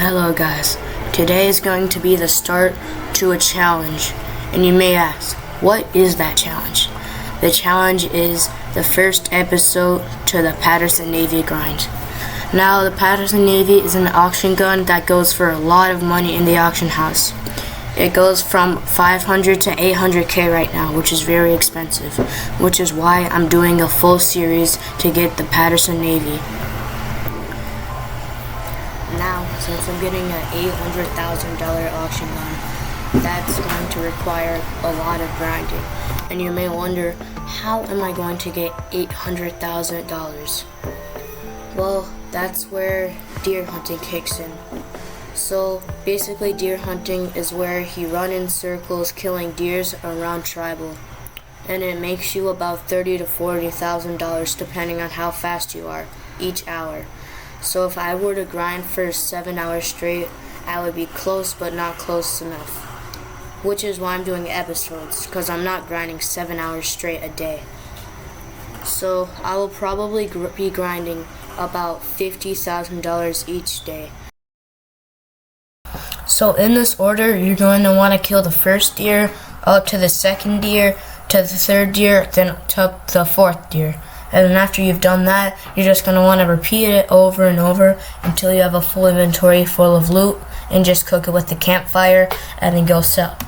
Hello guys, today is going to be the start to a challenge, and you may ask, what is that challenge? The challenge is the first episode to the Paterson Navy grind. Now the Paterson Navy is an auction gun that goes for a lot of money in the auction house. It goes from 500 to 800k right now, which is very expensive, which is why I'm doing a full series to get the Paterson Navy. Now, since I'm getting an $800,000 auction gun, that's going to require a lot of grinding. And you may wonder, how am I going to get $800,000? Well, that's where deer hunting kicks in. So basically, deer hunting is where you run in circles killing deers around tribal, and it makes you about $30,000 to $40,000 depending on how fast you are each hour. So if I were to grind for 7 hours straight, I would be close but not close enough, which is why I'm doing episodes, because I'm not grinding 7 hours straight a day. So I will probably be grinding about $50,000 each day. So in this order, you're going to want to kill the first deer, up to the second deer, to the third deer, then to the fourth deer. And then after you've done that, you're just going to want to repeat it over and over until you have a full inventory full of loot, and just cook it with the campfire and then go sell.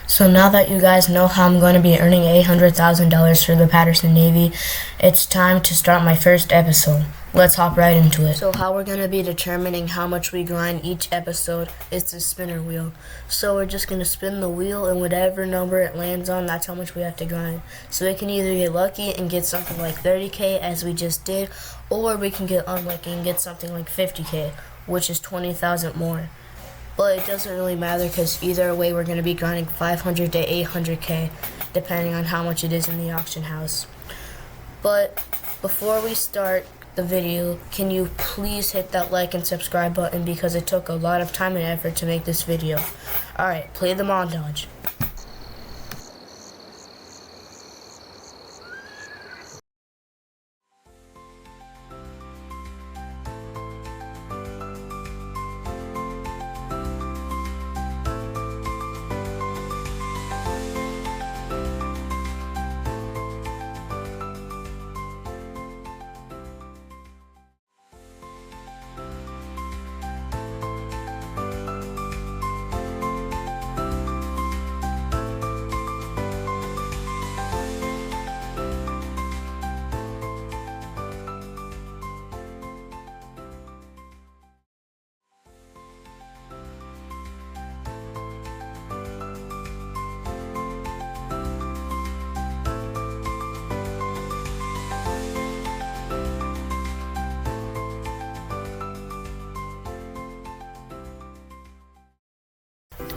So now that you guys know how I'm going to be earning $800,000 for the Paterson Navy, it's time to start my first episode. Let's hop right into it. So how we're going to be determining how much we grind each episode is the spinner wheel. So we're just going to spin the wheel, and whatever number it lands on, that's how much we have to grind. So we can either get lucky and get something like 30k as we just did, or we can get unlucky and get something like 50k, which is 20,000 more. But it doesn't really matter, because either way we're going to be grinding 500 to 800k depending on how much it is in the auction house. But before we start the video, can you please hit that like and subscribe button, because it took a lot of time and effort to make this video. Alright, play the montage.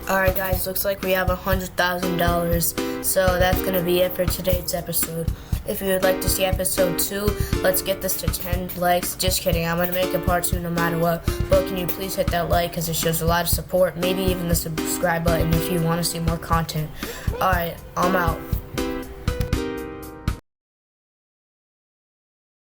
Alright guys, looks like we have $100,000, so that's going to be it for today's episode. If you would like to see episode 2, let's get this to 10 likes. Just kidding, I'm going to make a part 2 no matter what, but can you please hit that like, because it shows a lot of support, maybe even the subscribe button if you want to see more content. Alright, I'm out.